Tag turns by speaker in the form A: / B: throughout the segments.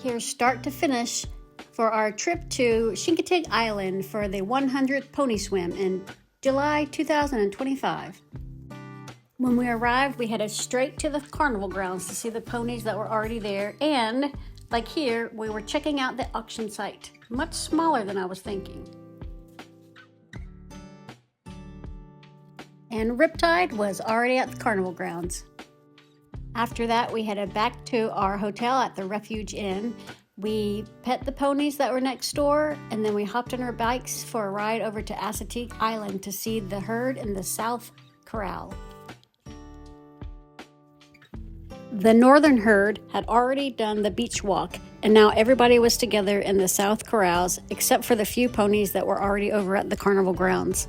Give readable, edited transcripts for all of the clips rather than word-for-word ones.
A: here start to finish for our trip to Chincoteague Island for the 100th pony swim in July 2025. When we arrived, we headed straight to the carnival grounds to see the ponies that were already there, and like here, we were checking out the auction site. Much smaller than I was thinking. And Riptide was already at the carnival grounds. After that, we headed back to our hotel at the Refuge Inn. We pet the ponies that were next door, and then we hopped on our bikes for a ride over to Chincoteague Island to see the herd in the South Corral. The northern herd had already done the beach walk, and now everybody was together in the South Corrals, except for the few ponies that were already over at the carnival grounds.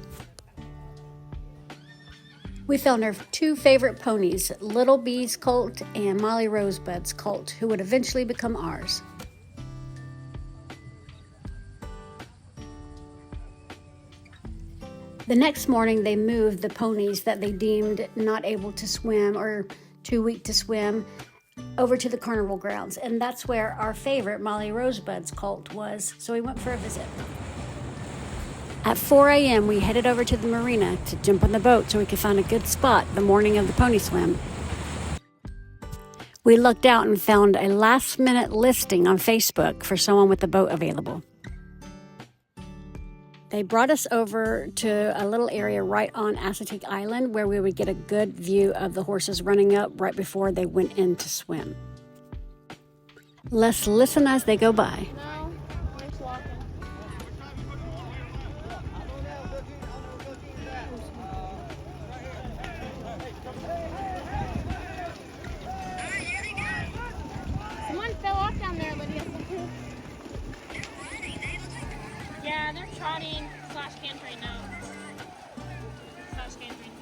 A: We found our two favorite ponies, Little Bee's colt and Molly Rosebud's colt, who would eventually become ours. The next morning, they moved the ponies that they deemed not able to swim or too weak to swim over to the carnival grounds, and that's where our favorite Molly Rosebud's colt was, so we went for a visit. At 4 a.m., we headed over to the marina to jump on the boat so we could find a good spot the morning of the pony swim. We looked out and found a last-minute listing on Facebook for someone with a boat available. They brought us over to a little area right on Chincoteague Island where we would get a good view of the horses running up right before they went in to swim. Let's listen as they go by.
B: Yeah, they're trotting / cantering now. / cantering.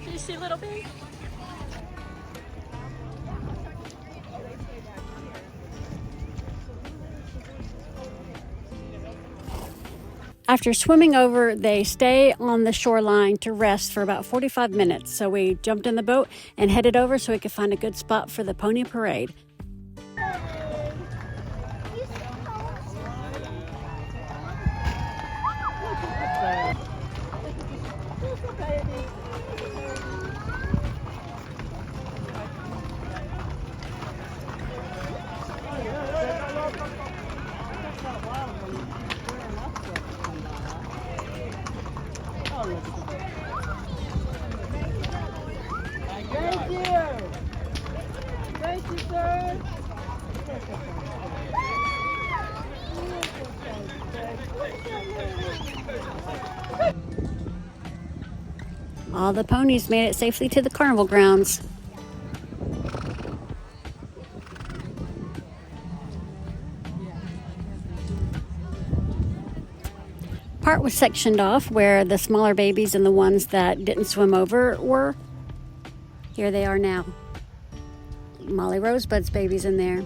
B: Can you see Little Bee?
A: After swimming over, they stay on the shoreline to rest for about 45 minutes. So we jumped in the boat and headed over so we could find a good spot for the pony parade.
C: Thank you, sir.
A: All the ponies made it safely to the carnival grounds. Part was sectioned off where the smaller babies and the ones that didn't swim over were. Here they are now. Molly Rosebud's baby's in there.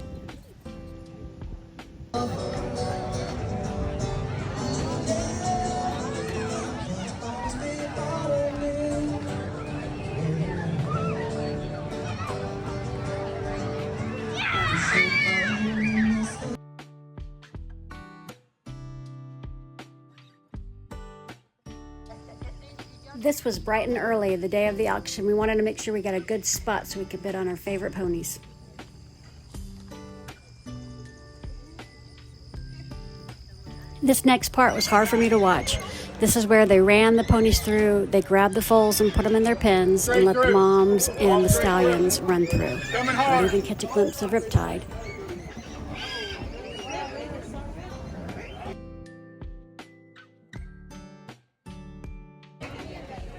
A: This was bright and early, the day of the auction. We wanted to make sure we got a good spot so we could bid on our favorite ponies. This next part was hard for me to watch. This is where they ran the ponies through, they grabbed the foals and put them in their pens and let the moms and the stallions run through. I'll even catch a glimpse of Riptide.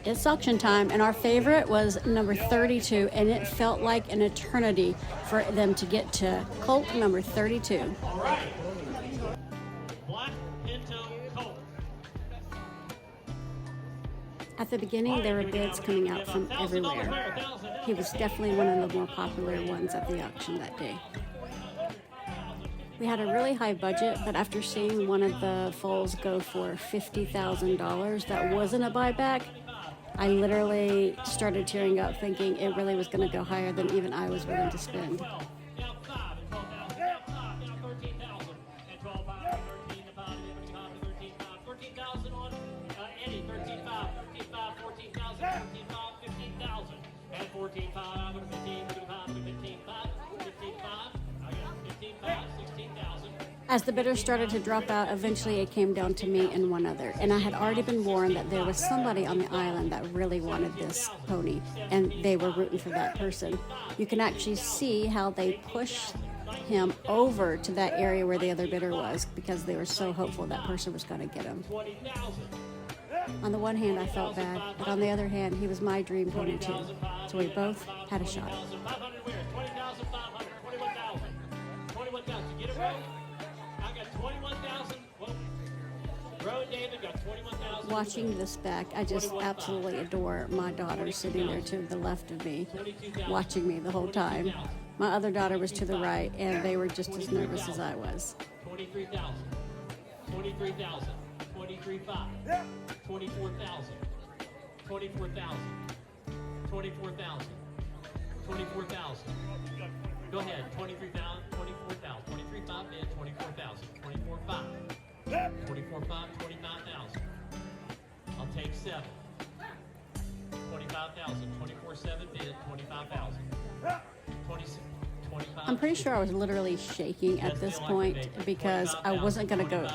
A: It's auction time, and our favorite was number 32, and it felt like an eternity for them to get to colt number 32.
D: All right. Black Pinto colt.
A: At the beginning, there were bids coming out from everywhere. He was definitely one of the more popular ones at the auction that day. We had a really high budget, but after seeing one of the foals go for $50,000, that wasn't a buyback. I literally started tearing up thinking it really was going to go higher than even I was willing to spend.
D: 14,500, 15,500, 15,500, 15,500. I got 15,500, 16,000.
A: As the bidders started to drop out, eventually it came down to me and one other. And I had already been warned that there was somebody on the island that really wanted this pony, and they were rooting for that person. You can actually see how they pushed him over to that area where the other bidder was because they were so hopeful that person was going to get him.
D: 20,000.
A: On the one hand, I felt bad, but on the other hand, he was my dream pony too. So we both had a shot.
D: 20,500 where? 20,500, 21,000. 21,000. Get it right? I got 21,000. Whoa. Roe and David got 21,000.
A: Watching this back, I just absolutely adore my daughter sitting there to the left of me, watching me the whole time. My other daughter was to the right, and they were just as nervous as I was.
D: 23,000. 23,000. 23,500. 24,000. 24,000. 24,000. 24,000. Go ahead. 23,000. 24,000. 23,500 bid. 24,000. 24,500. 24,500. 25,000. I'll take 7. 25,000. 24,700 bid. 25,000. 25,000.
A: I'm pretty sure I was literally shaking at this point because I wasn't going to go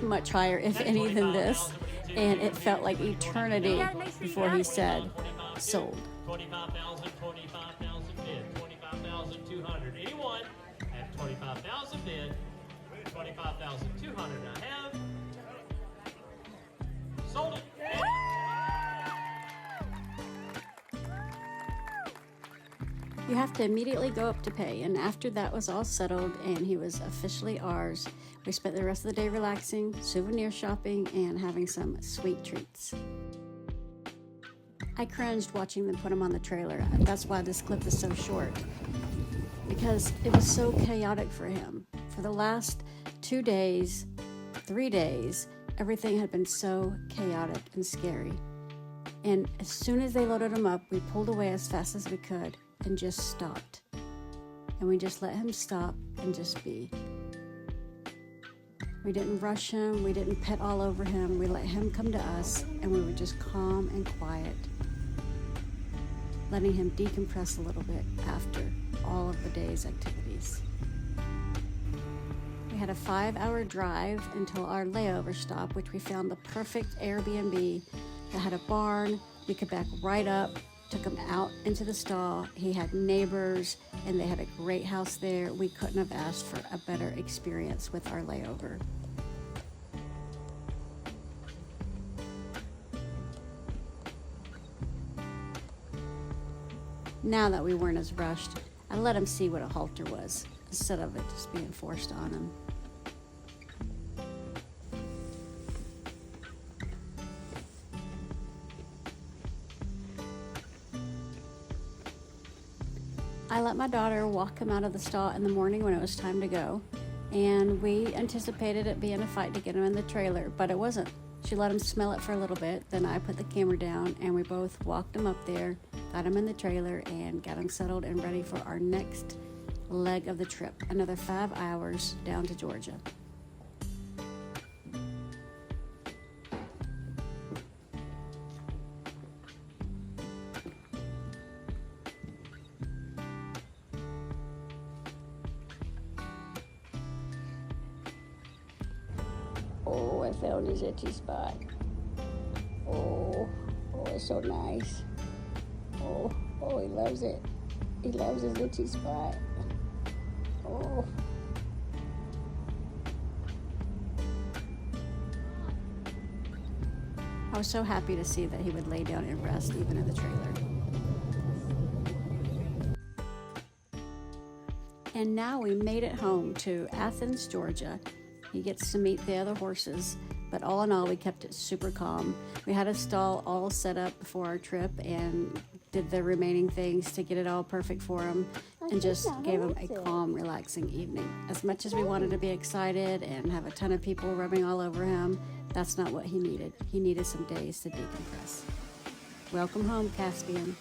A: much higher, if any, than this. And it felt like eternity before he said, sold.
D: 25,000, 25,000 bid, 25,200. Anyone at 25,000 bid, 25,200. I have sold it.
A: You have to immediately go up to pay, and after that was all settled and he was officially ours, we spent the rest of the day relaxing, souvenir shopping, and having some sweet treats. I cringed watching them put him on the trailer. That's why this clip is so short, because it was so chaotic for him. For the last 2 days, 3 days, everything had been so chaotic and scary. And as soon as they loaded him up, we pulled away as fast as we could and just stopped. And we just let him stop and just be. We didn't rush him, we didn't pet all over him, we let him come to us, and we were just calm and quiet, letting him decompress a little bit after all of the day's activities. We had a 5-hour drive until our layover stop, which we found the perfect Airbnb that had a barn. We could back right up, took him out into the stall. He had neighbors, and they had a great house there. We couldn't have asked for a better experience with our layover. Now that we weren't as rushed, I let him see what a halter was, instead of it just being forced on him. I let my daughter walk him out of the stall in the morning when it was time to go, and we anticipated it being a fight to get him in the trailer, but it wasn't. She let him smell it for a little bit, then I put the camera down, and we both walked him up there, got him in the trailer, and got him settled and ready for our next leg of the trip, another 5 hours down to Georgia. Oh, I found his itchy spot. Oh, it's so nice. Oh, he loves it. He loves his itchy spot. Oh. I was so happy to see that he would lay down and rest even in the trailer. And now we made it home to Athens, Georgia. He gets to meet the other horses, but all in all, we kept it super calm. We had a stall all set up before our trip and did the remaining things to get it all perfect for him, and just gave him a calm, relaxing evening. As much as we wanted to be excited and have a ton of people rubbing all over him, that's not what he needed. He needed some days to decompress. Welcome home, Caspian.